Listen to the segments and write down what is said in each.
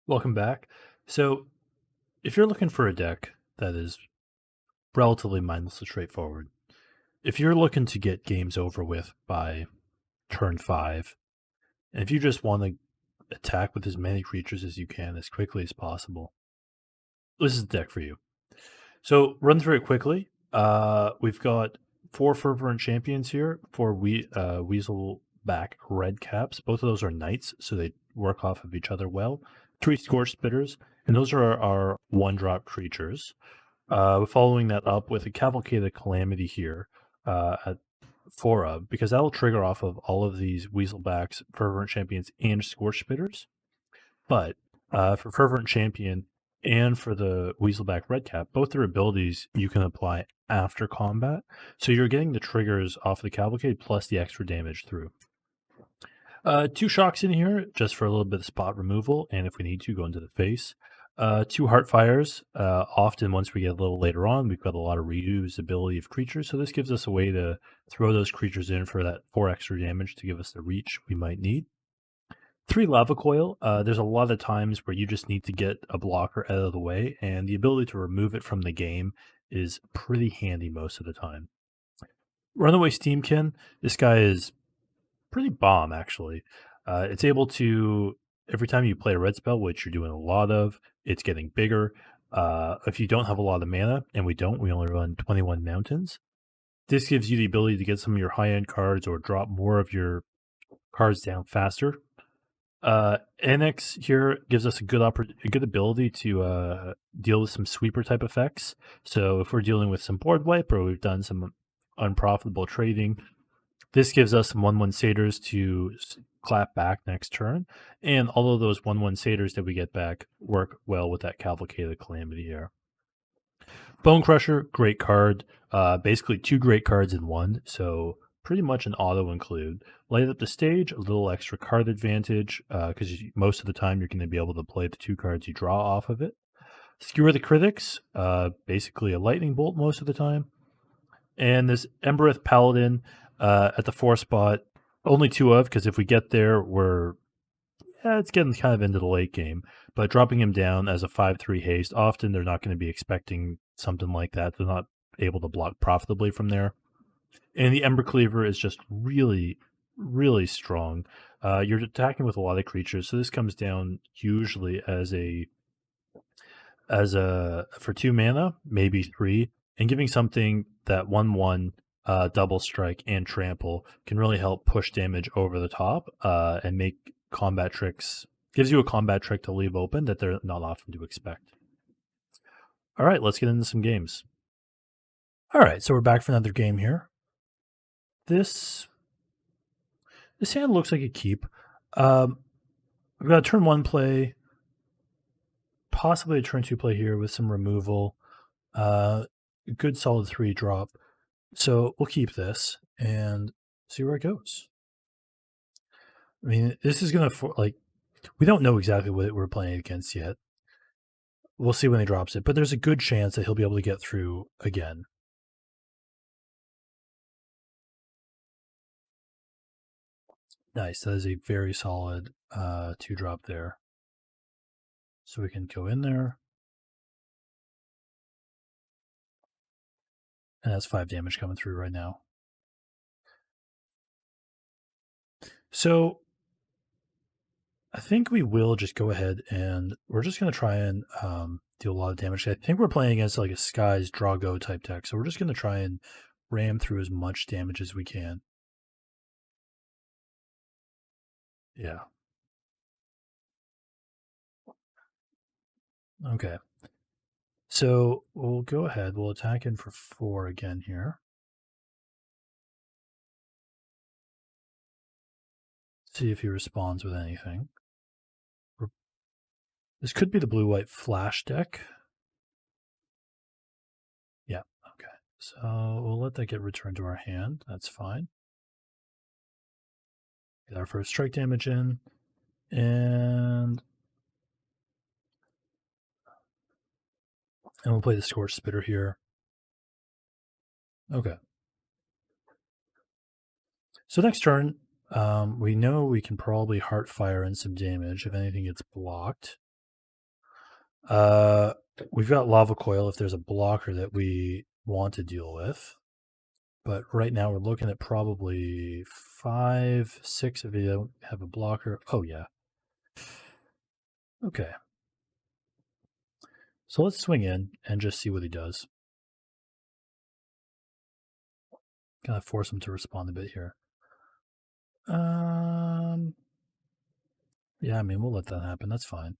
Welcome back. So, if you're looking for a deck that is relatively mindless and straightforward, if you're looking to get games over with by turn 5, and if you just want to attack with as many creatures as you can as quickly as possible, this is the deck for you. So, run through it quickly. We've got 4 Fervent Champions here, 4 Weaselback Redcaps. Both of those are knights, so they work off of each other well. 3 Scorch Spitters, and those are our 1-drop creatures. Following that up with a Cavalcade of Calamity here at 4 because that'll trigger off of all of these Weaselbacks, Fervent Champions, and Scorch Spitters. But for Fervent Champion and for the Weaselback Redcap, both their abilities you can apply after combat. So you're getting the triggers off the Cavalcade plus the extra damage through. 2 shocks in here just for a little bit of spot removal, and if we need to, go into the face. 2 Heartfires. Often, once we get a little later on, we've got a lot of reusability of creatures, so this gives us a way to throw those creatures in for that 4 extra damage to give us the reach we might need. 3 Lava Coil. There's a lot of times where you just need to get a blocker out of the way, and the ability to remove it from the game is pretty handy most of the time. Runaway Steam-Kin. This guy is pretty bomb, actually. It's able to, every time you play a red spell, which you're doing a lot of, it's getting bigger. If you don't have a lot of mana, and we don't, we only run 21 mountains, this gives you the ability to get some of your high-end cards or drop more of your cards down faster. Anax here gives us a good ability to deal with some sweeper type effects. So if we're dealing with some board wipe or we've done some unprofitable trading, this gives us some 1/1 satyrs to clap back next turn, and all of those 1/1 satyrs that we get back work well with that Cavalcade of Calamity here. Bonecrusher, great card. Basically 2 great cards in one, so pretty much an auto include. Light up the stage, a little extra card advantage, because most of the time you're going to be able to play the 2 cards you draw off of it. Skewer the Critics, basically a lightning bolt most of the time. And this Embereth Paladin at the 4 spot, only 2 of, because if we get there, it's getting kind of into the late game. But dropping him down as a 5/3 haste, often they're not going to be expecting something like that. They're not able to block profitably from there. And the Embercleave is just really, really strong. You're attacking with a lot of creatures, so this comes down usually as for 2 mana, maybe 3, and giving something that 1/1 double strike and trample can really help push damage over the top and make combat tricks, gives you a combat trick to leave open that they're not often to expect. All right, let's get into some games. All right, so we're back for another game here. This hand looks like a keep. I've got a turn 1 play, possibly a turn 2 play here with some removal. Good solid 3 drop. So we'll keep this and see where it goes. I mean, this is going to, we don't know exactly what we're playing against yet. We'll see when he drops it, but there's a good chance that he'll be able to get through again. Nice. That is a very solid 2-drop there. So we can go in there. And that's 5 damage coming through right now. So I think we will just go ahead and we're just going to try and deal a lot of damage. I think we're playing against like a Skies Drago type deck. So we're just going to try and ram through as much damage as we can. Yeah. Okay. So we'll go ahead. We'll attack in for 4 again here. See if he responds with anything. This could be the blue-white flash deck. Yeah, okay. So we'll let that get returned to our hand. That's fine. Get our first strike damage in. And we'll play the Scorch Spitter here. Okay. So next turn, we know we can probably Heartfire in some damage if anything gets blocked. We've got Lava Coil if there's a blocker that we want to deal with. But right now we're looking at probably 5, 6 if you don't have a blocker. Oh, yeah. Okay. So let's swing in and just see what he does. Kind of force him to respond a bit here. Yeah, I mean, we'll let that happen. That's fine.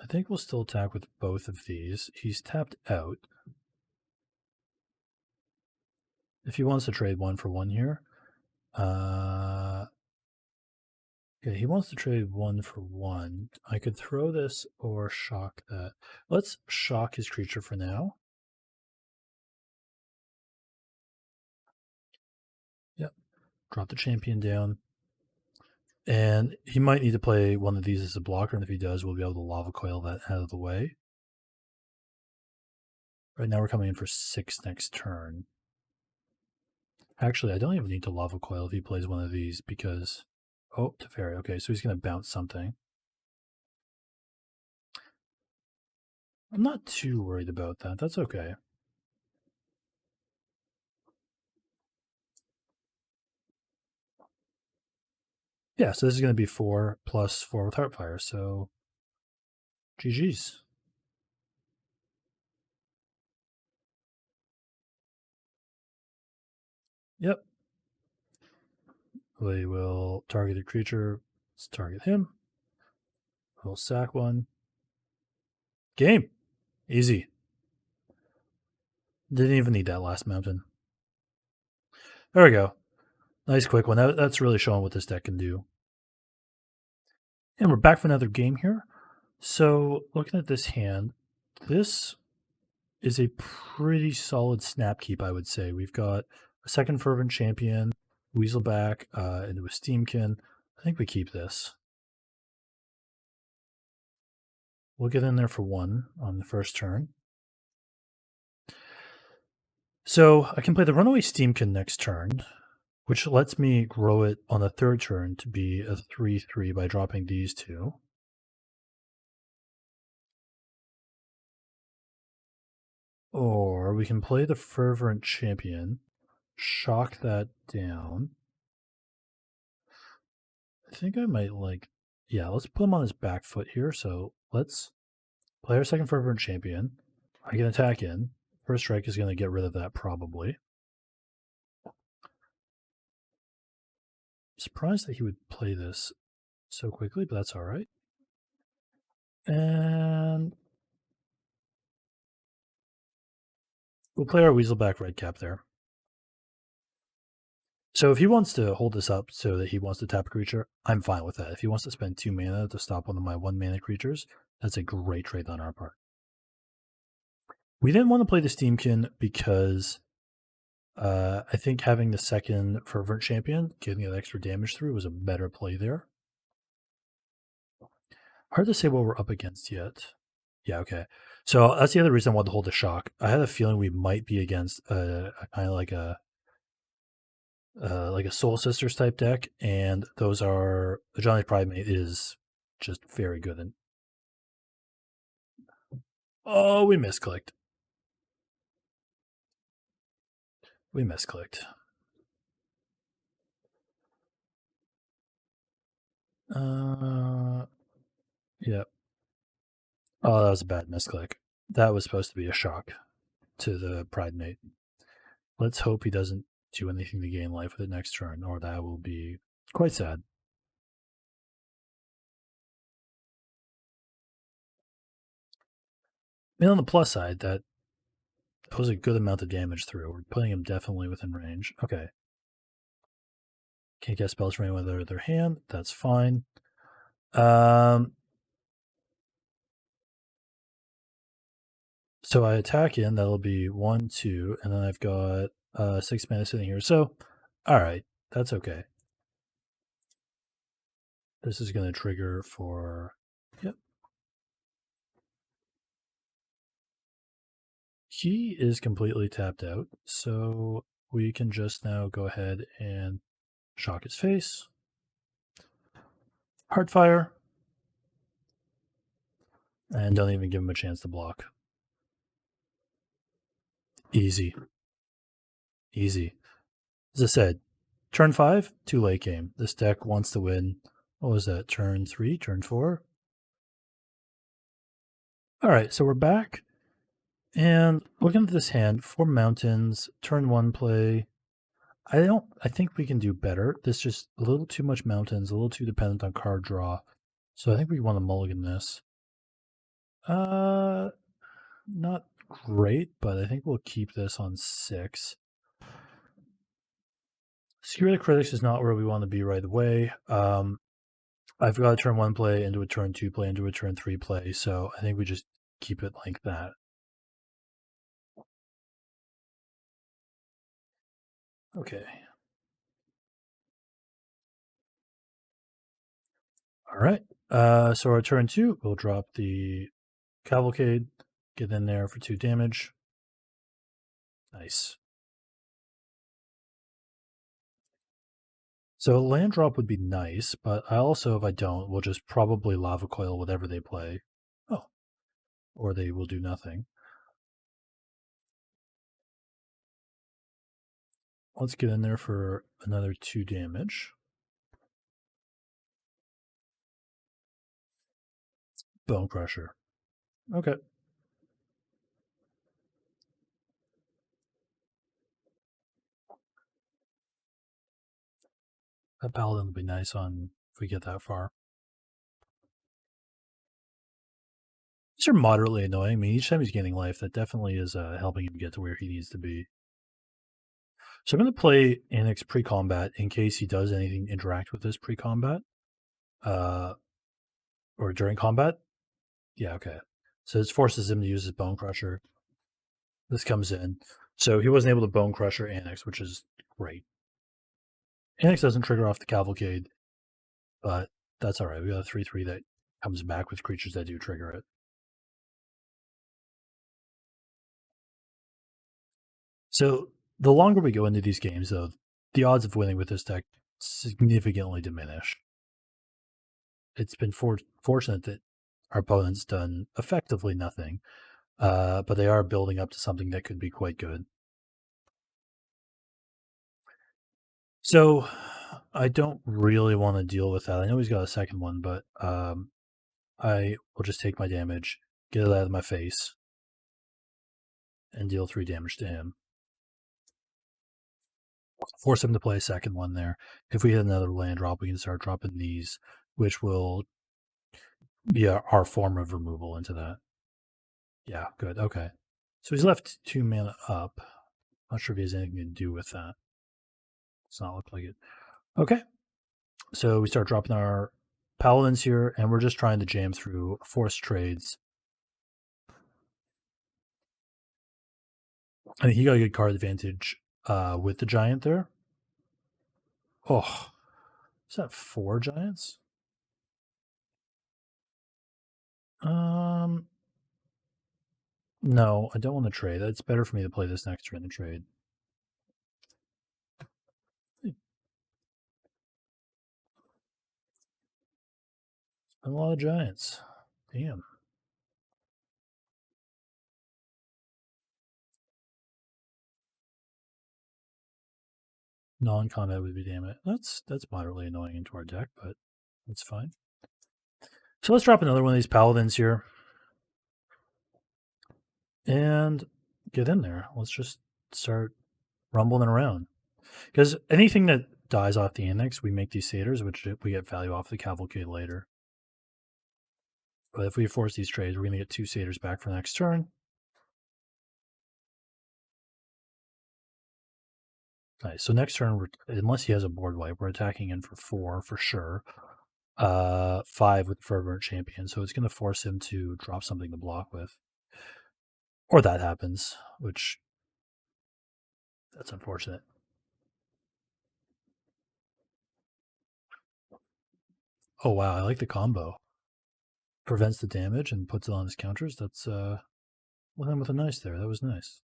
I think we'll still attack with both of these. He's tapped out. If he wants to trade 1 for 1 here. Yeah, he wants to trade 1 for 1. I could throw this or shock that. Let's shock his creature for now. Yep. Drop the champion down. And he might need to play one of these as a blocker, and if he does, we'll be able to Lava Coil that out of the way. Right now we're coming in for 6 next turn. Actually, I don't even need to Lava Coil if he plays one of these because... Oh, Teferi. Okay, so he's going to bounce something. I'm not too worried about that. That's okay. Yeah, so this is going to be 4 plus 4 with Heartfire, so GG's. Yep. We will target a creature. Let's target him. We'll sack 1. Game. Easy. Didn't even need that last mountain. There we go. Nice quick one. That's really showing what this deck can do. And we're back for another game here. So looking at this hand, this is a pretty solid snap keep, I would say. We've got a second Fervent Champion, Weaselback into a Steam-Kin. I think we keep this. We'll get in there for 1 on the first turn. So I can play the Runaway Steam-Kin next turn, which lets me grow it on the third turn to be a 3/3 by dropping these 2. Or we can play the Fervent Champion, shock that down. I think I might yeah, let's put him on his back foot here. So let's play our second Fervent Champion. I can attack in. First strike is going to get rid of that probably. Surprised that he would play this so quickly, but that's all right. And we'll play our Weaselback Redcap there. So if he wants to hold this up so that he wants to tap a creature, I'm fine with that. If he wants to spend 2 mana to stop one of my 1 mana creatures, that's a great trade on our part. We didn't want to play the Steam-Kin because I think having the second Fervent Champion, getting that extra damage through, was a better play there. Hard to say what we're up against yet. Yeah, okay. So that's the other reason I wanted to hold the shock. I had a feeling we might be against a kind of like a Soul Sisters type deck, and those are the Johnny Pridemate is just very good. And oh, we misclicked. We misclicked. Yeah. Oh, that was a bad misclick. That was supposed to be a shock to the Pridemate. Let's hope he doesn't do anything to gain life with it next turn, or that will be quite sad. I mean, on the plus side, that was a good amount of damage through. We're putting him definitely within range. Okay. Can't get spells from anyone with their hand. That's fine. So I attack in. That'll be 1, 2, and then I've got 6 mana sitting here. So, all right, that's okay. This is going to trigger for... Yep. He is completely tapped out, so we can just now go ahead and shock his face. Heartfire. And don't even give him a chance to block. Easy. Easy. As I said, turn 5, too late game. This deck wants to win. What was that? Turn 3, turn 4? Alright, so we're back. And looking at this hand, 4 mountains, turn 1 play. I think we can do better. This just a little too much mountains, a little too dependent on card draw. So I think we want to mulligan this. Not great, but I think we'll keep this on 6. Skewer the Critics is not where we want to be right away. I've got a turn 1 play into a turn 2 play into a turn 3 play, so I think we just keep it like that. Okay. All right. So our turn 2, we'll drop the Cavalcade, get in there for 2 damage. Nice. So a land drop would be nice, but I also, if I don't, will just probably Lava Coil whatever they play. Oh. Or they will do nothing. Let's get in there for another 2 damage. Bonecrusher. Okay. That Paladin would be nice on if we get that far. These are moderately annoying. I mean, each time he's gaining life, that definitely is helping him get to where he needs to be. So I'm going to play Anax pre-combat in case he does anything interact with this pre-combat. Or during combat. Yeah, okay. So this forces him to use his Bonecrusher. This comes in. So he wasn't able to Bonecrusher Anax, which is great. Anax doesn't trigger off the Cavalcade, but that's all right. We got a 3/3 that comes back with creatures that do trigger it. So the longer we go into these games, though, the odds of winning with this deck significantly diminish. It's been fortunate that our opponent's done effectively nothing, but they are building up to something that could be quite good. So I don't really want to deal with that. I know he's got a second one, but I will just take my damage, get it out of my face, and deal 3 damage to him. Force him to play a second one there. If we hit another land drop, we can start dropping these, which will be our form of removal into that. Yeah, good. Okay. So he's left 2 mana up. Not sure if he has anything to do with that. Does not look like it. Okay. So we start dropping our paladins here, and we're just trying to jam through forced trades. I think he got a good card advantage with the giant there. Oh, is that 4 giants? No, I don't want to trade. It's better for me to play this next turn than trade. A lot of giants. Damn. Non-combat would be damn it. That's moderately annoying into our deck, but that's fine. So let's drop another one of these paladins here. And get in there. Let's just start rumbling around. Because anything that dies off the Anax, we make these satyrs, which we get value off the Cavalcade later. But if we force these trades, we're going to get 2 satyrs back for next turn. Nice. So next turn, unless he has a board wipe, we're attacking in for 4 for sure. 5 with Fervent Champion, so it's going to force him to drop something to block with. Or that happens, which that's unfortunate. Oh wow, I like the combo. Prevents the damage and puts it on his counters. That's one with a nice there. That was nice.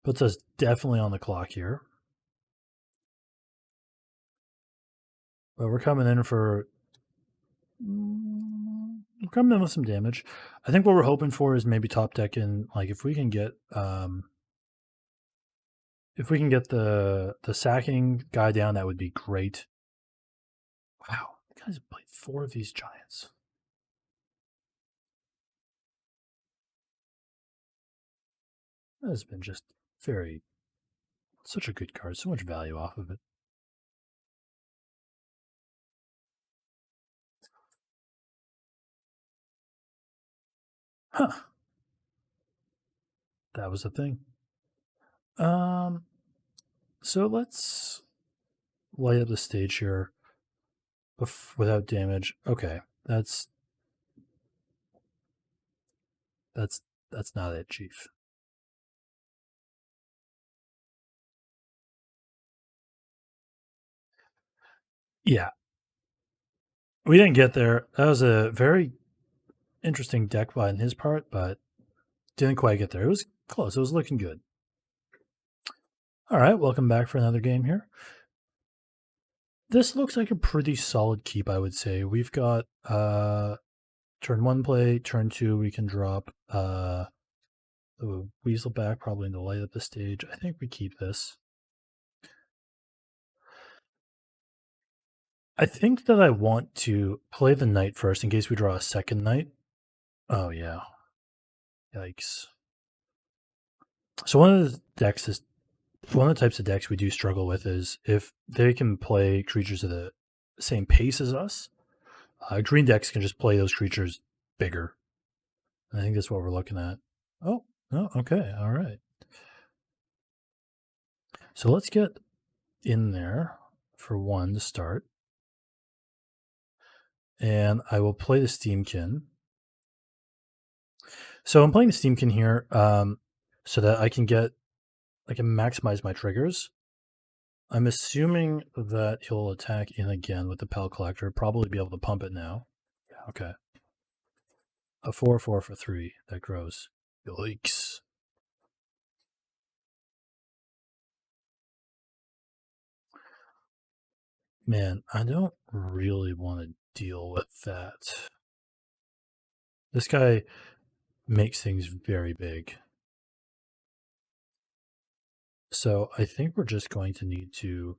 Puts us definitely on the clock here. But we're coming in for coming in with some damage. I think what we're hoping for is maybe top deck in, like, if we can get the sacking guy down, that would be great. Wow, you guys have played 4 of these giants. That has been just such a good card, so much value off of it. Huh. That was a thing. So let's light up the stage here without damage. Okay, that's not it, Chief. Yeah, we didn't get there. That was a very interesting deck by on his part, but didn't quite get there. It was close. It was looking good. All right, welcome back for another game here. This looks like a pretty solid keep, I would say. We've got turn 1 play, turn 2 we can drop the Weaselback probably to light up the stage. I think we keep this. I think that I want to play the knight first in case we draw a second knight. Oh yeah. Yikes. So one of the types of decks we do struggle with is if they can play creatures at the same pace as us. Green decks can just play those creatures bigger. I think that's what we're looking at. Oh, okay, all right. So let's get in there for 1 to start. And I will play the Steam-Kin. So I'm playing the Steam-Kin here so that I can maximize my triggers. I'm assuming that he'll attack in again with the Pel Collector, probably be able to pump it now. Yeah, okay. A 4/4 for 3 that grows. Yikes. Man, I don't really want to deal with that. This guy makes things very big. So I think we're just going to need to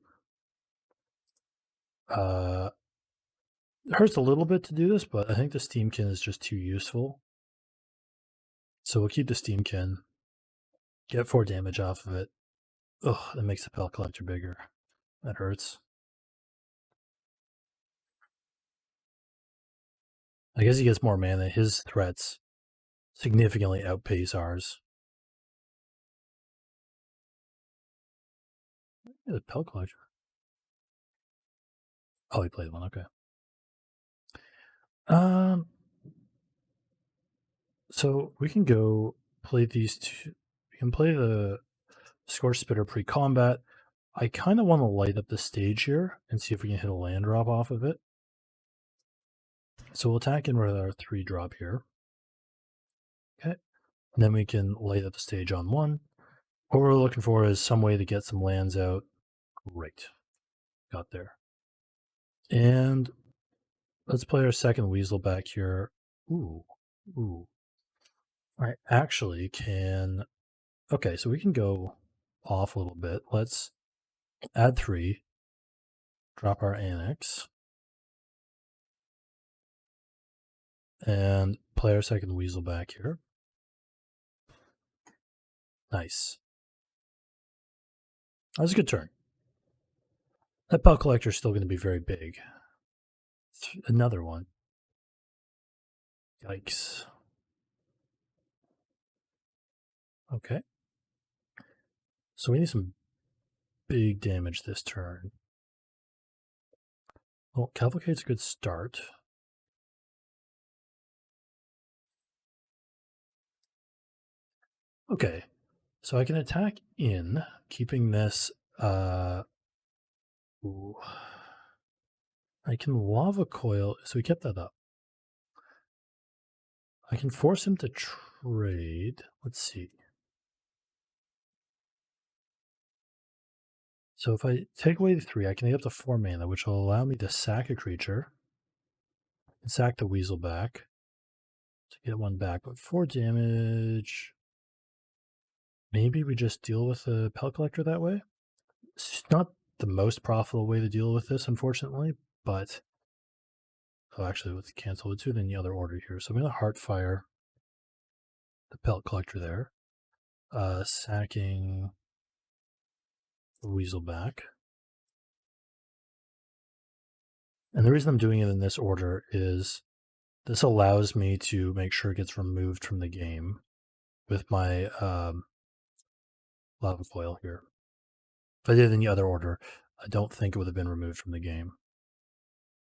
it hurts a little bit to do this, but I think the Steam-Kin is just too useful. So we'll keep the Steam-Kin. Get 4 damage off of it. Ugh, that makes the Pel Collector bigger. That hurts. I guess he gets more mana. His threats significantly outpace ours. Yeah, the Pel Collector. Oh, he played one. Okay. So we can go play these 2. We can play the Scorch Spitter pre-combat. I kind of want to light up the stage here and see if we can hit a land drop off of it. So we'll attack in with our 3 drop here. Okay. And then we can light up the stage on 1. What we're looking for is some way to get some lands out. Great. Got there. And let's play our second Weaselback here. Ooh. I actually can... Okay, so we can go off a little bit. Let's add 3. Drop our Anax. And play our second Weaselback here. Nice. That was a good turn. That Pel Collector is still going to be very big. Another one. Yikes. Okay. So we need some big damage this turn. Well, Cavalcade's a good start. Okay. So I can attack in, keeping this ooh. I can Lava Coil, so we kept that up. I can force him to trade. Let's see. So if I take away the 3, I can get up to 4 mana, which will allow me to sack a creature and sack the Weaselback. to get one back, but 4 damage. Maybe we just deal with the Pellet Collector that way. It's not the most profitable way to deal with this, unfortunately, but oh, actually, let's cancel it in the other order here. So I'm going to Heartfire the Pellet Collector there, sacking the Weaselback. And the reason I'm doing it in this order is this allows me to make sure it gets removed from the game with my Lava Coil here. If I did it in the other order, I don't think it would have been removed from the game.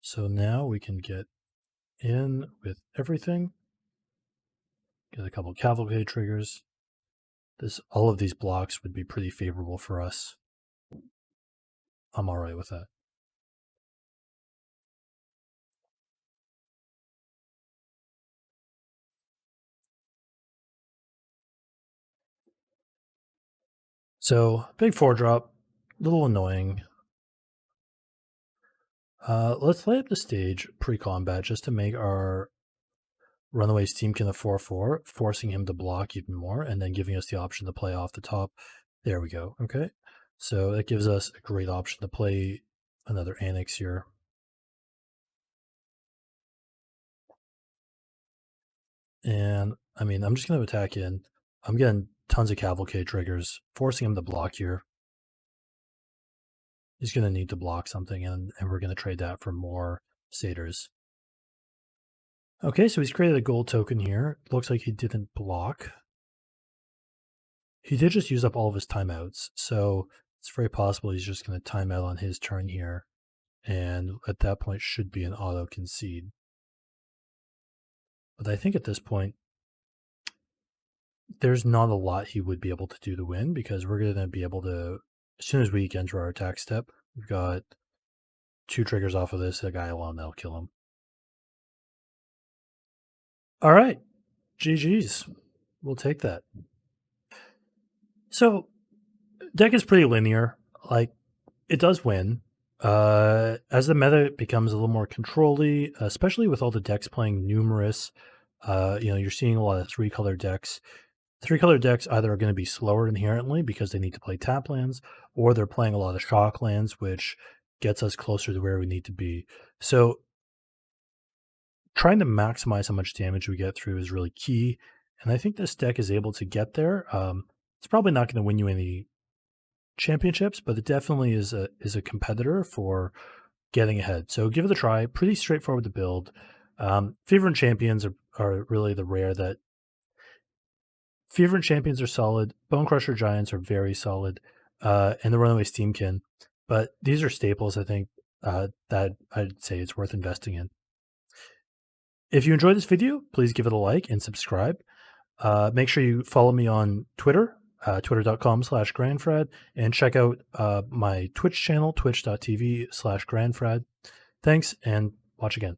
So now we can get in with everything. Get a couple of Cavalcade triggers. All of these blocks would be pretty favorable for us. I'm alright with that. So, big 4-drop, little annoying. Let's lay up the stage pre-combat just to make our Runaway Steam-Kin a 4/4, forcing him to block even more, and then giving us the option to play off the top. There we go, okay? So that gives us a great option to play another Anax here. And, I mean, I'm just going to attack in. I'm getting tons of Cavalcade triggers, forcing him to block here. He's going to need to block something, and we're going to trade that for more satyrs. Okay, so he's created a gold token here. Looks like he didn't block. He did just use up all of his timeouts, so it's very possible he's just going to time out on his turn here, and at that point should be an auto concede. But I think at this point, there's not a lot he would be able to do to win, because we're going to be able to, as soon as we get into our attack step, we've got 2 triggers off of this, a guy alone that'll kill him. All right, GG's. We'll take that. So, deck is pretty linear. Like, it does win. As the meta becomes a little more control-y, especially with all the decks playing numerous, you're seeing a lot of 3-color decks. 3-color decks either are going to be slower inherently because they need to play tap lands, or they're playing a lot of shock lands, which gets us closer to where we need to be. So trying to maximize how much damage we get through is really key, and I think this deck is able to get there. It's probably not going to win you any championships, but it definitely is a competitor for getting ahead. So give it a try. Pretty straightforward to build. Fervent Champions are really the rare that. Fervent Champions are solid. Bonecrusher Giants are very solid, and the Runaway Steam-Kin. But these are staples, I think, that I'd say it's worth investing in. If you enjoyed this video, please give it a like and subscribe. Make sure you follow me on Twitter, twitter.com/grandfrad, and check out my Twitch channel, twitch.tv/grandfrad. Thanks, and watch again.